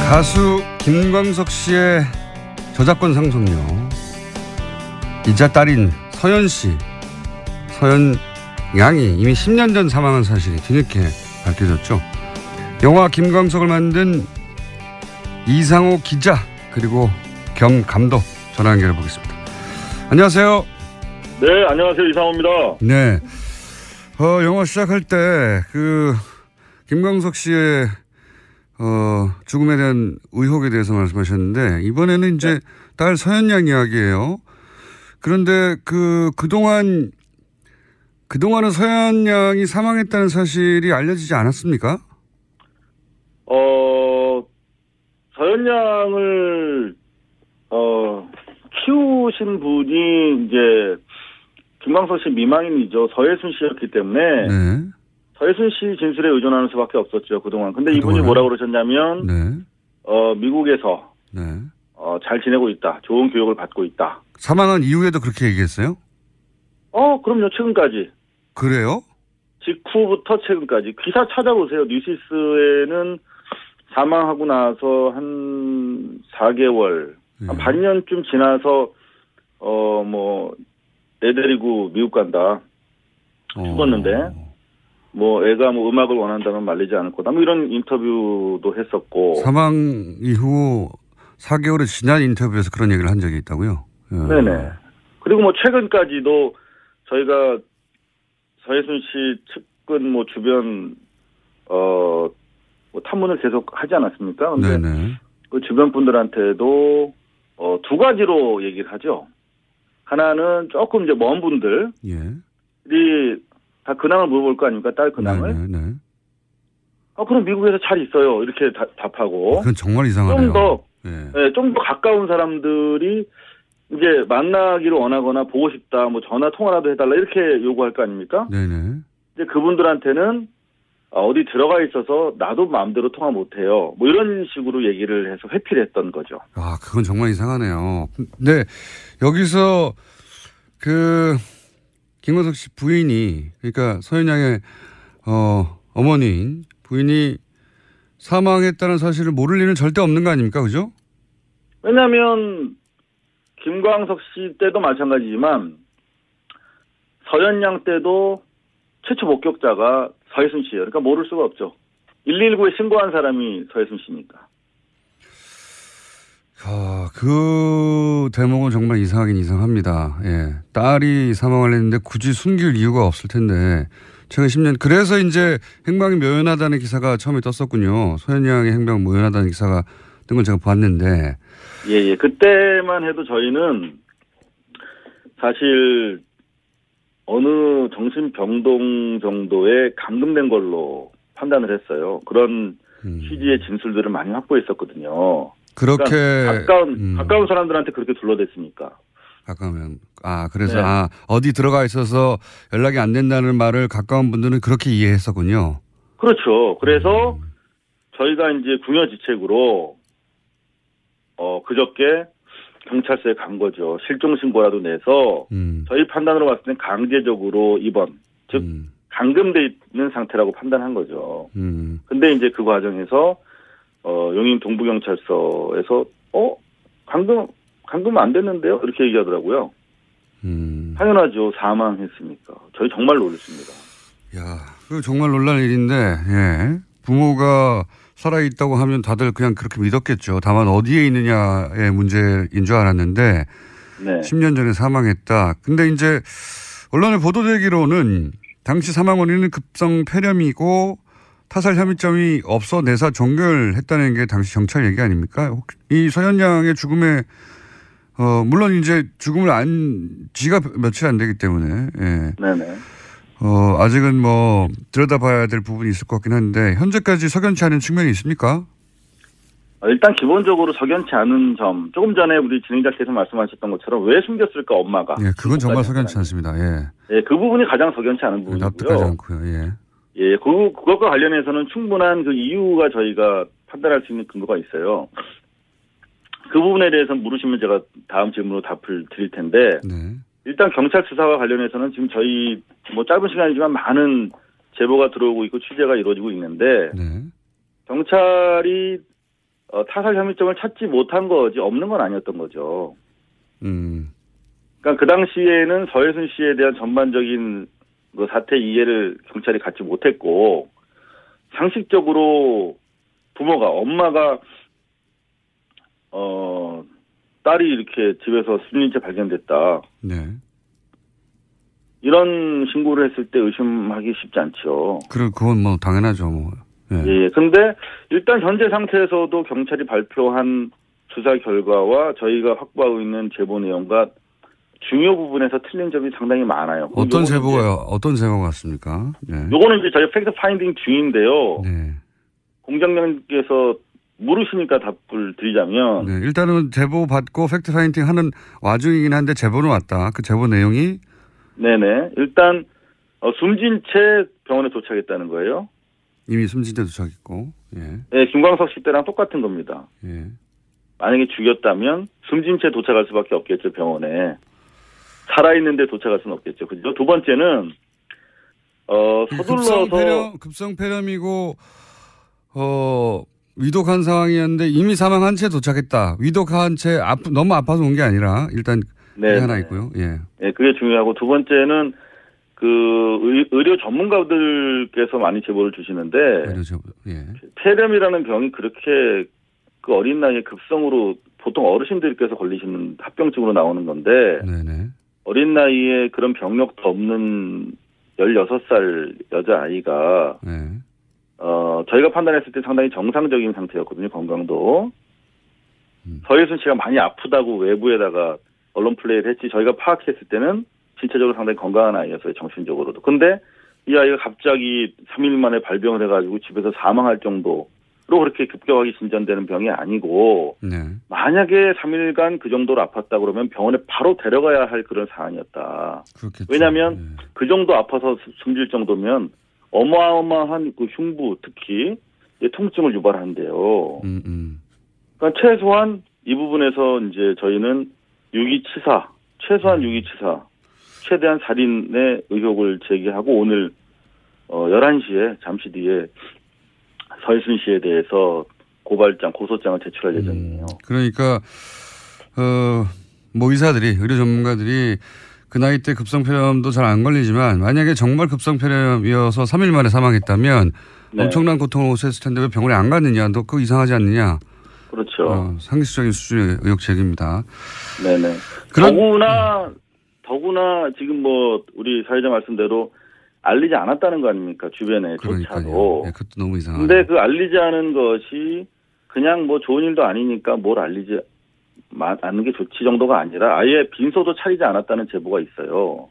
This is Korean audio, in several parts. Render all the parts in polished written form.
가수 김광석 씨의 저작권 상속료 이자 딸인 서연 씨, 서연 양이 이미 10년 전 사망한 사실이 뒤늦게 밝혀졌죠. 영화 김광석을 만든 이상호 기자 그리고 겸 감독 전화 연결해 보겠습니다. 안녕하세요. 네, 안녕하세요. 이상호입니다. 네, 영화 시작할 때 김광석 씨의 죽음에 대한 의혹에 대해서 말씀하셨는데 이번에는 이제 딸 서연 양 이야기예요. 그런데 그동안은 서연 양이 사망했다는 사실이 알려지지 않았습니까? 서연 양을 키우신 분이 이제 김광석 씨 미망인이죠. 서예순 씨였기 때문에 네. 서예순 씨 진술에 의존하는 수밖에 없었죠, 그동안. 근데 이분이 뭐라고 그러셨냐면 네. 미국에서 네. 잘 지내고 있다. 좋은 교육을 받고 있다. 사망한 이후에도 그렇게 얘기했어요? 그럼요. 최근까지. 그래요? 직후부터 최근까지. 기사 찾아보세요. 뉴시스에는 사망하고 나서 한 4개월, 한 반년쯤 지나서 애 데리고 미국 간다. 죽었는데 애가 음악을 원한다면 말리지 않을 거다. 이런 인터뷰도 했었고. 사망 이후 4개월이 지난 인터뷰에서 그런 얘기를 한 적이 있다고요? 네네. 그리고 최근까지도 저희가 서예순 씨 측근 주변 탐문을 계속 하지 않았습니까? 근데 네네. 그 주변 분들한테도 두 가지로 얘기를 하죠. 하나는 조금 이제 먼 분들이 다 근황을 물어볼 거 아닙니까? 딸 근황을. 네네. 그럼 미국에서 잘 있어요. 이렇게 답하고. 그건 정말 이상하네요. 좀 더 가까운 사람들이 이제 만나기를 원하거나 보고 싶다, 전화 통화라도 해달라 이렇게 요구할 거 아닙니까? 네네. 이제 그분들한테는 어디 들어가 있어서 나도 마음대로 통화 못해요. 이런 식으로 얘기를 해서 회피를 했던 거죠. 그건 정말 이상하네요. 네, 여기서 김광석 씨 부인이, 그러니까 서연 양의 어머니인 부인이 사망했다는 사실을 모를 리는 절대 없는 거 아닙니까? 그죠? 왜냐하면 김광석 씨 때도 마찬가지지만 서연 양 때도 최초 목격자가 서예순 씨예요. 그러니까 모를 수가 없죠. 119에 신고한 사람이 서예순 씨니까. 그 대목은 정말 이상하긴 이상합니다. 예. 딸이 사망을 했는데 굳이 숨길 이유가 없을 텐데 최근 10년 그래서 이제 행방이 묘연하다는 기사가 처음에 떴었군요. 서연 양의 행방 묘연하다는 기사가 뜬 걸 제가 봤는데. 예. 그때만 해도 저희는 사실 어느 정신병동 정도에 감금된 걸로 판단을 했어요. 그런 취지의 진술들을 많이 확보했었거든요. 그렇게. 그러니까 가까운 사람들한테 그렇게 둘러댔으니까. 가까우면. 그래서 네. 어디 들어가 있어서 연락이 안 된다는 말을 가까운 분들은 그렇게 이해했었군요. 그렇죠. 그래서 저희가 이제 궁여지책으로 그저께 경찰서에 간 거죠. 실종신고라도 내서 저희 판단으로 봤을 땐 강제적으로 입원, 즉 감금돼 있는 상태라고 판단한 거죠. 근데 이제 그 과정에서 용인 동부경찰서에서 감금 안 됐는데요? 이렇게 얘기하더라고요. 당연하죠. 사망했으니까. 저희 정말 놀랐습니다. 그거 정말 놀랄 일인데, 예. 부모가 살아있다고 하면 다들 그냥 그렇게 믿었겠죠. 다만 어디에 있느냐의 문제인 줄 알았는데 네. 10년 전에 사망했다. 근데 이제 언론에 보도되기로는 당시 사망 원인은 급성 폐렴이고 타살 혐의점이 없어 내사 종결했다는 게 당시 경찰 얘기 아닙니까? 이 서연 양의 죽음에 물론 이제 죽음을 지가 며칠 안 되기 때문에 예. 네네. 아직은 들여다봐야 될 부분이 있을 것 같긴 한데 현재까지 석연치 않은 측면이 있습니까? 일단 기본적으로 석연치 않은 점. 조금 전에 우리 진행자께서 말씀하셨던 것처럼 왜 숨겼을까 엄마가. 예, 그건 정말 석연치 않습니다. 예. 예, 그 부분이 가장 석연치 않은 부분이고요. 납득하지 않고요. 예. 예, 그것과 관련해서는 충분한 그 이유가 저희가 판단할 수 있는 근거가 있어요. 그 부분에 대해서 물으시면 제가 다음 질문으로 답을 드릴 텐데. 네. 일단 경찰 수사와 관련해서는 지금 저희 짧은 시간이지만 많은 제보가 들어오고 있고 취재가 이루어지고 있는데 네. 경찰이 타살 혐의점을 찾지 못한 거지 없는 건 아니었던 거죠. 그러니까 그 당시에는 서예순 씨에 대한 전반적인 그 사태 이해를 경찰이 갖지 못했고 상식적으로 부모가 엄마가 딸이 이렇게 집에서 숨진 채 발견됐다. 네. 이런 신고를 했을 때 의심하기 쉽지 않죠. 그건 뭐 당연하죠. 뭐. 예. 예. 근데 일단 현재 상태에서도 경찰이 발표한 수사 결과와 저희가 확보하고 있는 제보 내용과 중요 부분에서 틀린 점이 상당히 많아요. 어떤 제보가 같습니까? 네. 요거는 이제 저희 팩트 파인딩 중인데요. 네. 공장장님께서 물으시니까 답을 드리자면. 네. 일단은 제보 받고 팩트 파인딩 하는 와중이긴 한데 제보는 왔다. 그 제보 내용이? 네네. 일단, 숨진 채 병원에 도착했다는 거예요. 이미 숨진 채 도착했고, 예. 네, 김광석 씨 때랑 똑같은 겁니다. 예. 만약에 죽였다면 숨진 채 도착할 수밖에 없겠죠, 병원에. 살아있는데 도착할 수는 없겠죠. 그죠? 두 번째는, 서둘러서. 급성폐렴이고, 위독한 상황이었는데 이미 사망한 채 도착했다. 위독한 채 너무 아파서 온 게 아니라 일단 그게 하나 있고요. 예. 네, 그게 중요하고 두 번째는 의료 전문가들께서 많이 제보를 주시는데 예. 폐렴이라는 병이 그렇게 그 어린 나이에 급성으로 보통 어르신들께서 걸리시는 합병증으로 나오는 건데 네네. 어린 나이에 그런 병력도 없는 16살 여자아이가 네. 저희가 판단했을 때 상당히 정상적인 상태였거든요. 건강도. 서예순 씨가 많이 아프다고 외부에다가 언론 플레이를 했지 저희가 파악했을 때는 신체적으로 상당히 건강한 아이였어요. 정신적으로도. 근데 이 아이가 갑자기 3일 만에 발병을 해가지고 집에서 사망할 정도로 그렇게 급격하게 진전되는 병이 아니고 네. 만약에 3일간 그 정도로 아팠다 그러면 병원에 바로 데려가야 할 그런 사안이었다. 그렇겠죠. 왜냐하면 네. 그 정도 아파서 숨질 정도면 어마어마한 그 흉부 특히 통증을 유발하는데요. 그러니까 최소한 이 부분에서 이제 저희는 유기치사, 최소한 유기치사, 최대한 살인의 의혹을 제기하고 오늘 11시에 잠시 뒤에 서예순 씨에 대해서 고소장을 제출할 예정이에요. 그러니까 뭐 의료 전문가들이 그 나이 때 급성폐렴도 잘 안 걸리지만 만약에 정말 급성폐렴이어서 3일 만에 사망했다면 네. 엄청난 고통을 호소했을 텐데 왜 병원에 안 갔느냐. 너 그거 이상하지 않느냐. 그렇죠. 상식적인 수준의 의혹 제기입니다. 네네. 더구나 지금 뭐 우리 사회자 말씀대로 알리지 않았다는 거 아닙니까? 주변에 조차도. 네, 그것도 너무 이상하네요. 근데 그 알리지 않은 것이 그냥 뭐 좋은 일도 아니니까 뭘 알리지 않는 게 좋지 정도가 아니라 아예 빈소도 차리지 않았다는 제보가 있어요.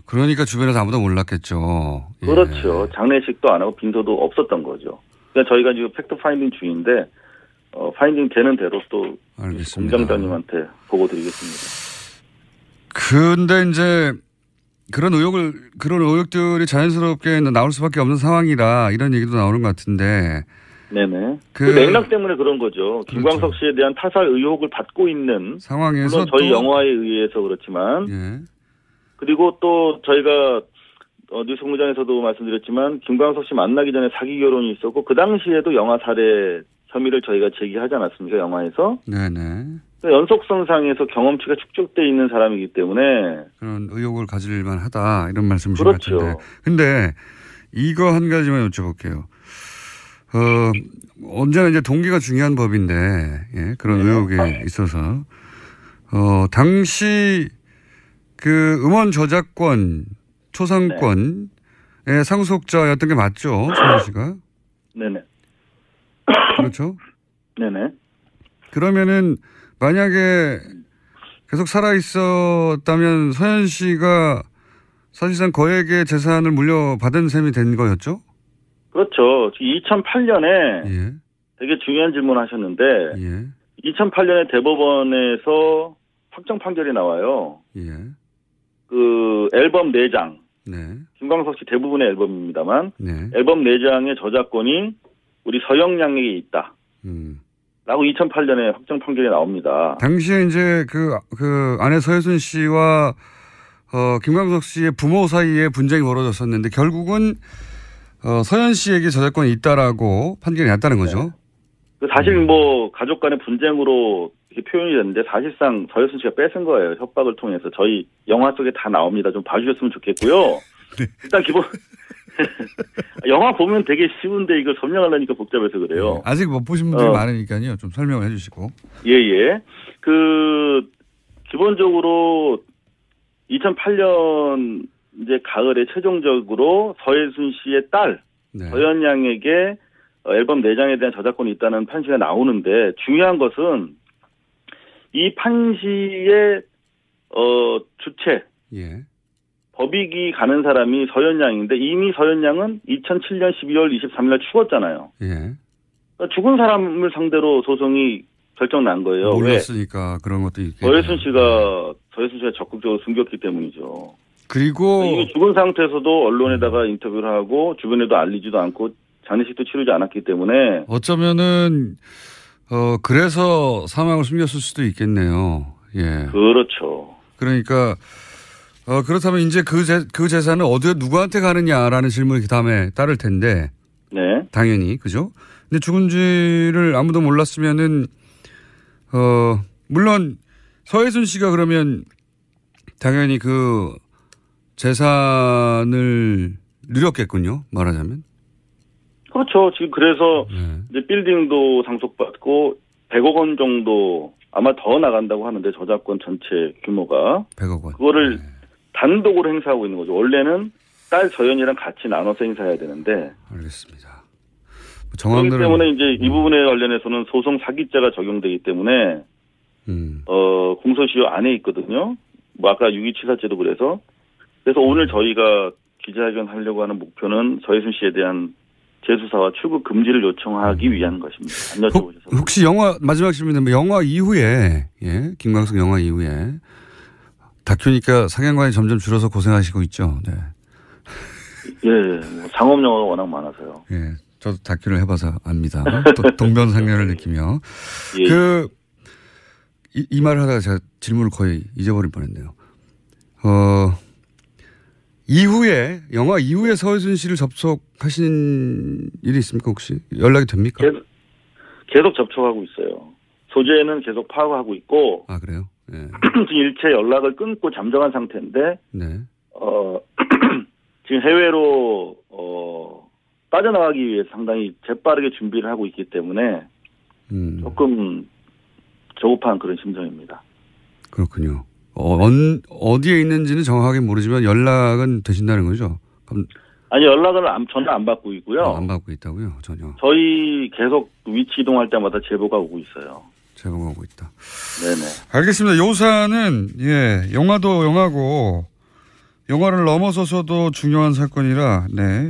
그러니까 주변에서 아무도 몰랐겠죠. 예. 그렇죠. 장례식도 안 하고 빈소도 없었던 거죠. 그러니까 저희가 지금 팩트 파인딩 중인데 파인딩 되는 대로 또 공장장님한테 보고 드리겠습니다. 근데 이제 그런 의혹들이 자연스럽게 나올 수밖에 없는 상황이라 이런 얘기도 나오는 것 같은데. 네네. 그 맥락 때문에 그런 거죠. 그렇죠. 김광석 씨에 대한 타살 의혹을 받고 있는 상황에서 물론 저희 영화에 의해서 그렇지만 예. 그리고 또 저희가 뉴스공장에서도 말씀드렸지만 김광석 씨 만나기 전에 사기 결혼이 있었고 그 당시에도 영아 살해 혐의를 저희가 제기하지 않았습니까? 영화에서. 네네. 연속성상에서 경험치가 축적돼 있는 사람이기 때문에 그런 의혹을 가질 만하다 이런 말씀이신 그렇죠. 것 같은데. 근데 이거 한 가지만 여쭤볼게요. 언제나 이제 동기가 중요한 법인데, 예, 그런 의혹에 있어서, 당시 그 음원 저작권, 초상권의 상속자였던 게 맞죠? 서예순 씨가? 네네. 그렇죠? 네네. 그러면은 만약에 계속 살아있었다면 서현 씨가 사실상 거액의 재산을 물려받은 셈이 된 거였죠? 그렇죠. 2008년에 예. 되게 중요한 질문을 하셨는데 예. 2008년에 대법원에서 확정 판결이 나와요. 예. 그 앨범 4장. 네. 김광석 씨 대부분의 앨범입니다만 네. 앨범 4장의 저작권이 우리 서영 양에게 있다. 라고 2008년에 확정 판결이 나옵니다. 당시에 이제 그 아내 서예순 씨와 김광석 씨의 부모 사이에 분쟁이 벌어졌었는데 결국은 서현 씨에게 저작권이 있다라고 판결이 났다는 거죠. 사실 뭐 가족 간의 분쟁으로 이렇게 표현이 됐는데 사실상 서혜순 씨가 뺏은 거예요. 협박을 통해서. 저희 영화 속에 다 나옵니다. 좀 봐주셨으면 좋겠고요. 네. 일단 기본 영화 보면 되게 쉬운데 이걸 설명하려니까 복잡해서 그래요. 네. 아직 못 보신 분들이 많으니까요. 좀 설명을 해주시고. 예예. 기본적으로 2008년 이제 가을에 최종적으로 서혜순 씨의 딸 서연양에게 앨범 4장에 대한 저작권이 있다는 판시가 나오는데 중요한 것은 이 판시의 주체 법익이 가는 사람이 서연양인데 이미 서연양은 2007년 12월 23일 죽었잖아요. 그러니까 죽은 사람을 상대로 소송이 결정 난 거예요. 몰랐으니까 그런 것도 있겠죠. 서혜순 씨가 적극적으로 숨겼기 때문이죠. 그리고 이게 죽은 상태에서도 언론에다가 인터뷰를 하고 주변에도 알리지도 않고 장례식도 치르지 않았기 때문에 어쩌면은 그래서 사망을 숨겼을 수도 있겠네요. 예. 그렇죠. 그러니까 그렇다면 이제 그 재산은 어디 누구한테 가느냐라는 질문이 그다음에 따를 텐데. 네. 당연히 그죠? 근데 죽은지를 아무도 몰랐으면은 물론 서혜순 씨가 그러면 당연히 그 재산을 누렸겠군요. 말하자면. 그렇죠. 지금 그래서 이제 빌딩도 상속받고 100억 원 정도 아마 더 나간다고 하는데 저작권 전체 규모가 100억 원. 그거를 단독으로 행사하고 있는 거죠. 원래는 딸 서연이랑 같이 나눠서 행사해야 되는데. 알겠습니다. 그렇기 때문에 이제 이 부분에 관련해서는 소송 사기죄가 적용되기 때문에 공소시효 안에 있거든요. 뭐 아까 6.27사죄도 그래서 오늘 저희가 기자회견 하려고 하는 목표는 서혜순 씨에 대한 재수사와 출국 금지를 요청하기 위한 것입니다. 안 여쭤보셔서. 혹시 마지막 질문인데 영화 이후에 김광석 영화 이후에 다큐니까 상영관이 점점 줄어서 고생하시고 있죠. 네. 예, 상업 영화가 워낙 많아서요. 예, 저도 다큐를 해봐서 압니다. 동병상련을 느끼며 이 말을 하다가 제가 질문을 거의 잊어버릴 뻔했네요. 영화 이후에 서혜순 씨를 접촉하신 일이 있습니까, 혹시? 연락이 됩니까? 계속 접촉하고 있어요. 소재는 계속 파악하고 있고. 아, 그래요? 네. 지금 일체 연락을 끊고 잠정한 상태인데. 네. 지금 해외로, 빠져나가기 위해 상당히 재빠르게 준비를 하고 있기 때문에. 조금 조급한 그런 심정입니다. 그렇군요. 어디에 있는지는 정확하게 모르지만 연락은 되신다는 거죠? 아니, 연락을 전혀 안 받고 있고요. 안 받고 있다고요? 전혀. 저희 계속 위치 이동할 때마다 제보가 오고 있어요. 제보가 오고 있다. 네네. 알겠습니다. 요사는, 영화도 영화고, 영화를 넘어서서도 중요한 사건이라,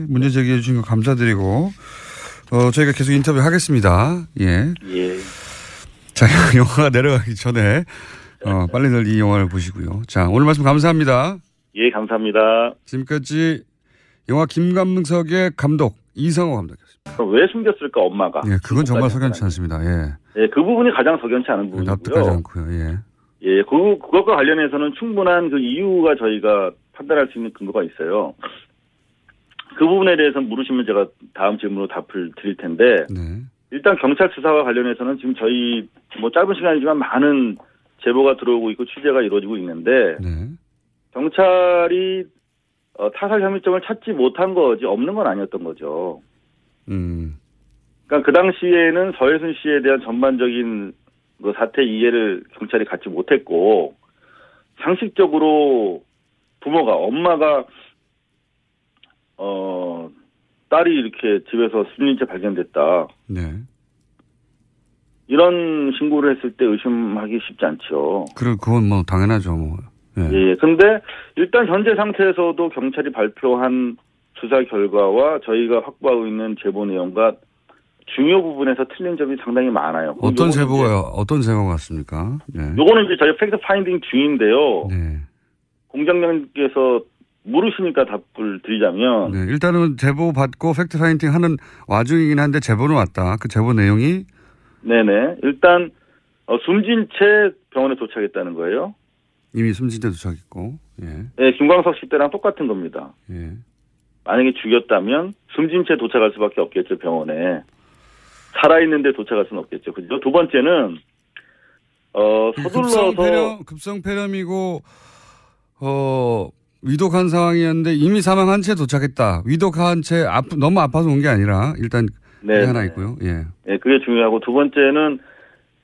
문제 제기해 주신 거 감사드리고, 저희가 계속 인터뷰 하겠습니다. 예. 자, 영화가 내려가기 전에, 빨리들 이 영화를 보시고요. 자, 오늘 말씀 감사합니다. 예, 감사합니다. 지금까지 영화 김광석의 감독 이상호 감독이었습니다. 그럼 왜 숨겼을까, 엄마가? 예, 그건 정말 석연치 않습니다. 예. 예, 그 부분이 가장 석연치 않은 부분이고요. 납득하지 않고요. 예. 예, 그것과 관련해서는 충분한 그 이유가 저희가 판단할 수 있는 근거가 있어요. 그 부분에 대해서 물으시면 제가 다음 질문으로 답을 드릴 텐데. 네. 일단 경찰 수사와 관련해서는 지금 저희 짧은 시간이지만 많은 제보가 들어오고 있고 취재가 이루어지고 있는데 경찰이 타살 혐의점을 찾지 못한 거지 없는 건 아니었던 거죠. 그러니까 그 당시에는 서혜순 씨에 대한 전반적인 그 사태 이해를 경찰이 갖지 못했고 상식적으로 부모가 엄마가 딸이 이렇게 집에서 숨진 채 발견됐다. 네. 이런 신고를 했을 때 의심하기 쉽지 않죠. 그건 뭐 당연하죠. 뭐. 예. 근데 일단 현재 상태에서도 경찰이 발표한 수사 결과와 저희가 확보하고 있는 제보 내용과 중요 부분에서 틀린 점이 상당히 많아요. 어떤 제보가 왔습니까? 네. 요거는 이제 저희 팩트 파인딩 중인데요. 네. 공장장님께서 물으시니까 답을 드리자면. 네. 일단은 제보 받고 팩트 파인딩 하는 와중이긴 한데 제보는 왔다. 그 제보 내용이? 네네. 일단 숨진 채 병원에 도착했다는 거예요. 이미 숨진 채 도착했고. 예. 네. 김광석 씨 때랑 똑같은 겁니다. 예. 만약에 죽였다면 숨진 채 도착할 수밖에 없겠죠, 병원에. 살아있는데 도착할 수는 없겠죠. 그죠? 두 번째는 서둘러서 급성 폐렴이고 위독한 상황이었는데 이미 사망한 채 도착했다. 위독한 채 너무 아파서 온 게 아니라 일단 그게 하나 있고요. 예. 네, 그게 중요하고 두 번째는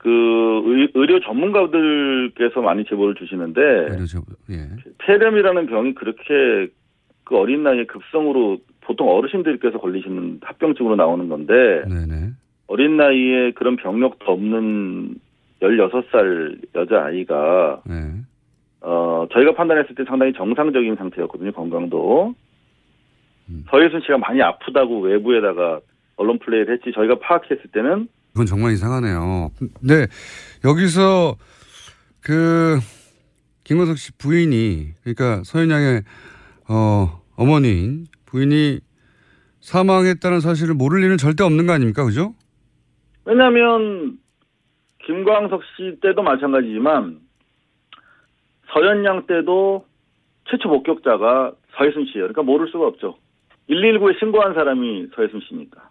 의료 전문가들께서 많이 제보를 주시는데 예. 폐렴이라는 병이 그렇게 그 어린 나이에 급성으로 보통 어르신들께서 걸리시는 합병증으로 나오는 건데 네네. 어린 나이에 그런 병력도 없는 16살 여자아이가 네. 저희가 판단했을 때 상당히 정상적인 상태였거든요. 건강도. 서예순 씨가 많이 아프다고 외부에다가 언론 플레이를 했지 저희가 파악했을 때는 이건 정말 이상하네요. 네. 여기서 김광석 씨 부인이 그러니까 서현양의 어머니인 부인이 사망했다는 사실을 모를 일은 절대 없는 거 아닙니까? 그죠? 왜냐하면 김광석 씨 때도 마찬가지지만 서현양 때도 최초 목격자가 서예순 씨예요. 그러니까 모를 수가 없죠. 119에 신고한 사람이 서예순 씨니까.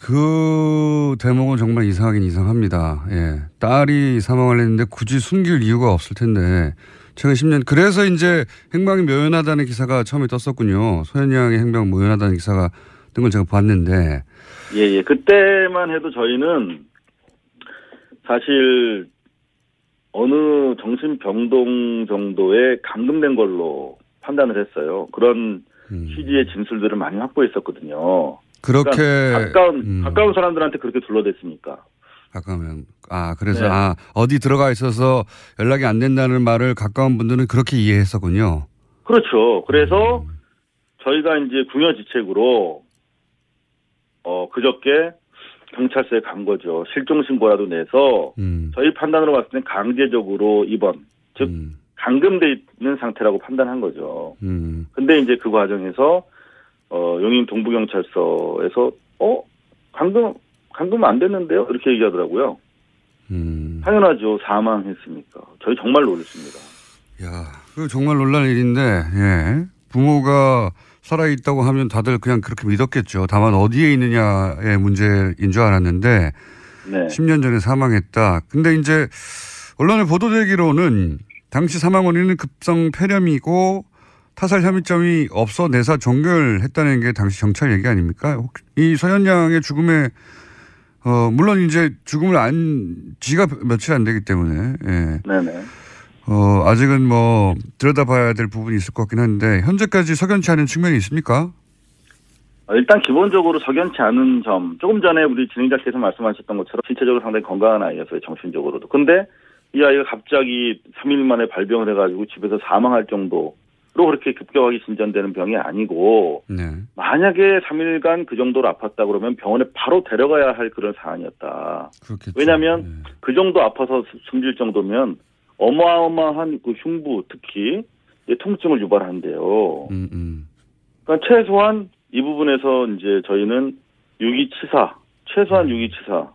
그 대목은 정말 이상하긴 이상합니다. 예. 딸이 사망을 했는데 굳이 숨길 이유가 없을 텐데 최근 10년 그래서 이제 행방이 묘연하다는 기사가 처음에 떴었군요. 서현양의 행방 묘연하다는 기사가 뜬 걸 제가 봤는데 예. 그때만 해도 저희는 사실 어느 정신병동 정도에 감금된 걸로 판단을 했어요. 그런 취지의 진술들을 많이 확보했었거든요. 그렇게 그러니까 가까운 사람들한테 그렇게 둘러댔으니까. 가까우면 그래서 네. 어디 들어가 있어서 연락이 안 된다는 말을 가까운 분들은 그렇게 이해했었군요. 그렇죠. 그래서 저희가 이제 궁여지책으로 그저께 경찰서에 간 거죠. 실종 신고라도 내서 저희 판단으로 봤을 땐 강제적으로 입원, 즉 감금돼 있는 상태라고 판단한 거죠. 근데 이제 그 과정에서 용인 동부경찰서에서 감금 안 됐는데요? 이렇게 얘기하더라고요. 당연하죠. 사망했으니까. 저희 정말 놀랐습니다. 야, 그 정말 놀랄 일인데, 예. 부모가 살아있다고 하면 다들 그냥 그렇게 믿었겠죠. 다만 어디에 있느냐의 문제인 줄 알았는데, 네. 10년 전에 사망했다. 근데 이제 언론에 보도되기로는 당시 사망 원인은 급성 폐렴이고 타살 혐의점이 없어 내사 종결했다는 게 당시 경찰 얘기 아닙니까? 이 서현양의 죽음에 물론 이제 죽음을 지가 며칠 안 되기 때문에 예. 네네. 아직은 뭐 들여다봐야 될 부분이 있을 것 같긴 한데 현재까지 석연치 않은 측면이 있습니까? 일단 기본적으로 석연치 않은 점 조금 전에 우리 진행자께서 말씀하셨던 것처럼 신체적으로 상당히 건강한 아이였어요. 정신적으로도. 근데 이 아이가 갑자기 3일 만에 발병을 해가지고 집에서 사망할 정도로 그렇게 급격하게 진전되는 병이 아니고 네. 만약에 3일간 그 정도로 아팠다 그러면 병원에 바로 데려가야 할 그런 사안이었다. 그렇겠죠. 왜냐하면 네. 그 정도 아파서 숨질 정도면 어마어마한 그 흉부 특히 통증을 유발한대요. 그러니까 최소한 이 부분에서 이제 저희는 유기치사, 최소한 유기치사,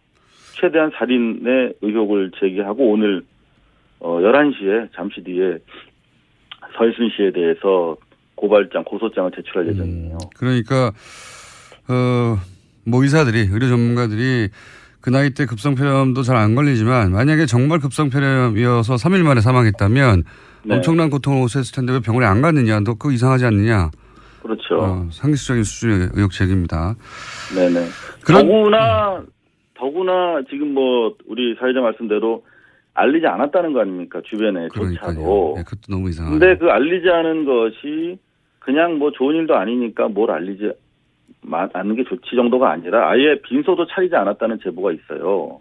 최대한 살인의 의혹을 제기하고 오늘 11시에 잠시 뒤에 서예순 씨에 대해서 고소장을 제출할 예정이에요. 그러니까 뭐 의사들이 의료 전문가들이 그 나이 때 급성폐렴도 잘 안 걸리지만 만약에 정말 급성폐렴이어서 3일 만에 사망했다면 네. 엄청난 고통을 호소했을 텐데 왜 병원에 안 갔느냐. 너 그거 이상하지 않느냐. 그렇죠. 상식적인 수준의 의혹 제기입니다. 네네. 더구나 지금 뭐 우리 사회자 말씀대로 알리지 않았다는 거 아닙니까? 주변에 조차도. 네, 그것도 너무 이상하네요. 근데 그 알리지 않은 것이 그냥 뭐 좋은 일도 아니니까 뭘 알리지 않는 게 좋지 정도가 아니라 아예 빈소도 차리지 않았다는 제보가 있어요.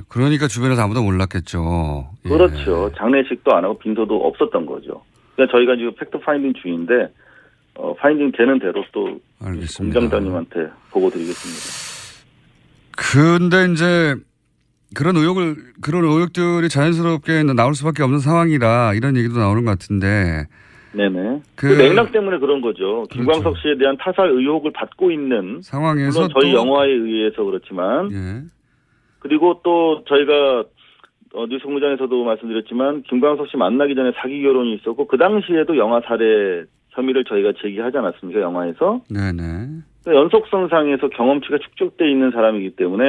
그러니까 주변에서 아무도 몰랐겠죠. 예. 그렇죠. 장례식도 안 하고 빈소도 없었던 거죠. 그러니까 저희가 지금 팩트 파인딩 중인데 파인딩 되는 대로 또 공장장님한테 보고 드리겠습니다. 근데 이제 그런 의혹들이 자연스럽게 나올 수밖에 없는 상황이라 이런 얘기도 나오는 것 같은데. 네네. 그 맥락 때문에 그런 거죠. 그렇죠. 김광석 씨에 대한 타살 의혹을 받고 있는 상황에서 물론 저희 영화에 의해서 그렇지만 예. 그리고 또 저희가 뉴스공장에서도 말씀드렸지만 김광석 씨 만나기 전에 사기 결혼이 있었고 그 당시에도 영아 살해 혐의를 저희가 제기하지 않았습니까? 영화에서. 네네. 연속성상에서 경험치가 축적돼 있는 사람이기 때문에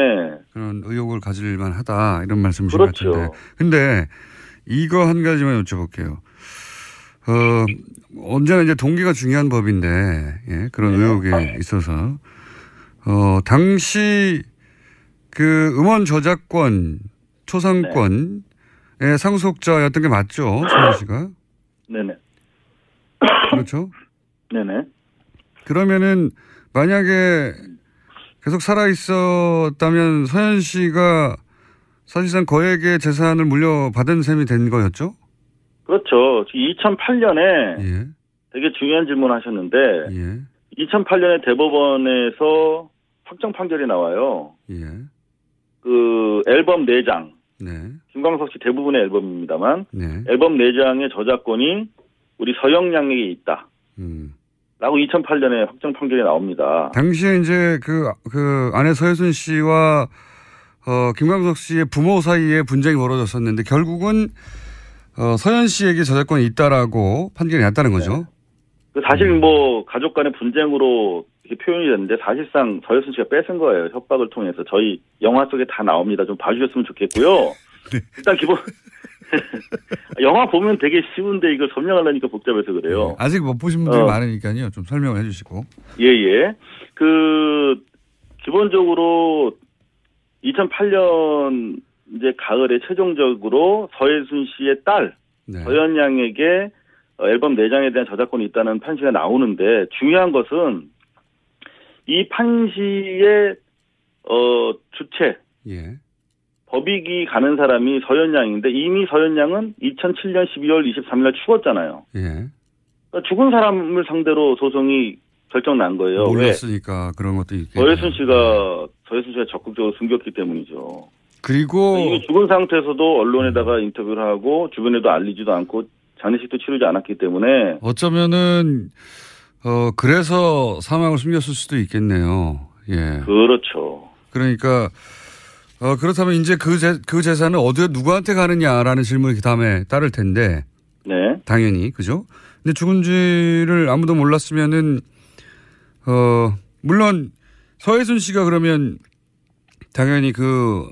그런 의혹을 가질 만하다 이런 말씀이신 그렇죠. 것 같은데. 근데 이거 한 가지만 여쭤볼게요. 언제나 이제 동기가 중요한 법인데, 예, 그런 의혹에 있어서, 당시 그 음원 저작권, 초상권의 상속자였던 게 맞죠? 서현 씨가? 네네. 그렇죠? 네네. 그러면은 만약에 계속 살아있었다면 서현 씨가 사실상 거액의 재산을 물려받은 셈이 된 거였죠? 그렇죠. 2008년에 예. 되게 중요한 질문 하셨는데, 예. 2008년에 대법원에서 확정 판결이 나와요. 예. 그 앨범 4장. 네. 김광석 씨 대부분의 앨범입니다만, 네. 앨범 4장의 저작권이 우리 서영 양에게 있다. 라고 2008년에 확정 판결이 나옵니다. 당시에 이제 그 아내 서혜순 씨와 김광석 씨의 부모 사이에 분쟁이 벌어졌었는데 결국은 서현 씨에게 저작권이 있다라고 판결이 났다는 거죠. 네. 사실 뭐 가족 간의 분쟁으로 이렇게 표현이 됐는데 사실상 서혜순 씨가 뺏은 거예요. 협박을 통해서. 저희 영화 속에 다 나옵니다. 좀 봐주셨으면 좋겠고요. 네. 일단 기본 영화 보면 되게 쉬운데 이걸 설명하려니까 복잡해서 그래요. 네. 아직 못 보신 분들이 많으니까요. 좀 설명을 해주시고. 예예. 기본적으로 2008년 이제 가을에 최종적으로 서혜순 씨의 딸 서현 양에게 앨범 4장에 대한 저작권이 있다는 판시가 나오는데 중요한 것은 이 판시의 주체 법익이 가는 사람이 서현 양인데 이미 서현 양은 2007년 12월 23일 죽었잖아요. 그러니까 죽은 사람을 상대로 소송이 결정난 거예요. 몰랐으니까 그런 것도 있겠네요. 서혜순 씨가 적극적으로 숨겼기 때문이죠. 그리고 이미 죽은 상태에서도 언론에다가 인터뷰를 하고 주변에도 알리지도 않고 장례식도 치르지 않았기 때문에 어쩌면은 그래서 사망을 숨겼을 수도 있겠네요. 예. 그렇죠. 그러니까 그렇다면 이제 그 재산은 누구한테 가느냐라는 질문이 그 다음에 따를 텐데. 네. 당연히 그죠. 근데 죽은지를 아무도 몰랐으면은 물론 서혜순 씨가 그러면 당연히 그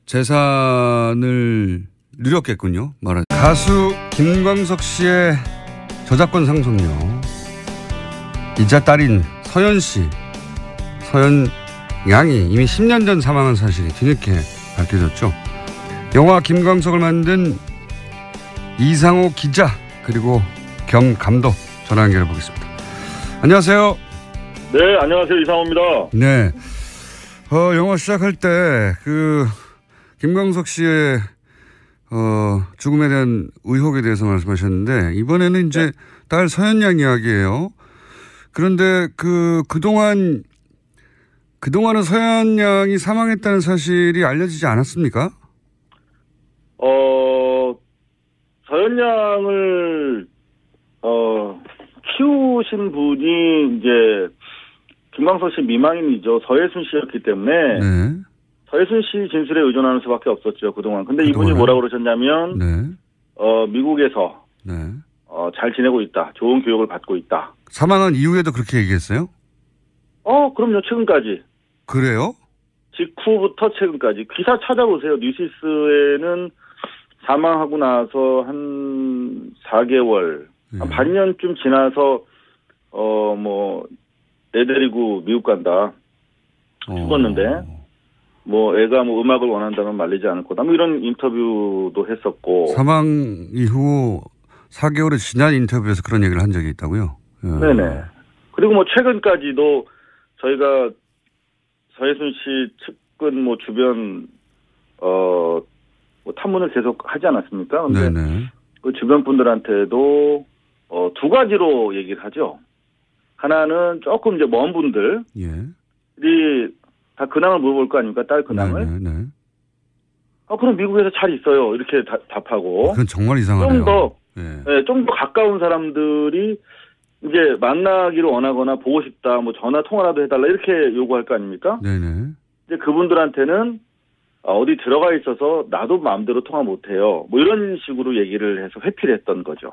재산을 누렸겠군요. 말하자면 가수 김광석 씨의 저작권 상속료 이자 딸인 서현 씨, 서현 양이 이미 10년 전 사망한 사실이 뒤늦게 밝혀졌죠. 영화 김광석을 만든 이상호 기자 그리고 겸 감독 전화 연결해 보겠습니다. 안녕하세요. 네, 안녕하세요. 이상호입니다. 네. 영화 시작할 때 김광석 씨의 죽음에 대한 의혹에 대해서 말씀하셨는데 이번에는 이제 딸 서현 양 이야기예요. 그런데 그동안은 서현 양이 사망했다는 사실이 알려지지 않았습니까? 서현 양을 키우신 분이 이제 김광석 씨 미망인이죠. 서혜순 씨였기 때문에 서혜순 씨 진술에 의존하는 수밖에 없었죠. 그동안. 근데 이분이 뭐라고 그러셨냐면 미국에서 잘 지내고 있다. 좋은 교육을 받고 있다. 사망한 이후에도 그렇게 얘기했어요? 그럼요. 최근까지. 그래요? 직후부터 최근까지. 기사 찾아보세요. 뉴시스에는 사망하고 나서 한 4개월, 한 반년쯤 지나서 애 데리고 미국 간다. 죽었는데 애가 음악을 원한다면 말리지 않을 거다. 이런 인터뷰도 했었고. 사망 이후 4개월이 지난 인터뷰에서 그런 얘기를 한 적이 있다고요? 네네. 그리고 최근까지도 저희가 서혜순 씨 측근 주변 탐문을 계속 하지 않았습니까? 근데 그 주변 분들한테도 두 가지로 얘기를 하죠. 하나는 조금 이제 먼 분들이 다 근황을 물어볼 거 아닙니까? 딸 근황을. 그럼 미국에서 잘 있어요. 이렇게 답하고. 그건 정말 이상하네요. 좀 더 가까운 사람들이 이제 만나기를 원하거나 보고 싶다, 전화 통화라도 해달라 이렇게 요구할 거 아닙니까? 이제 그분들한테는 어디 들어가 있어서 나도 마음대로 통화 못해요. 이런 식으로 얘기를 해서 회피를 했던 거죠.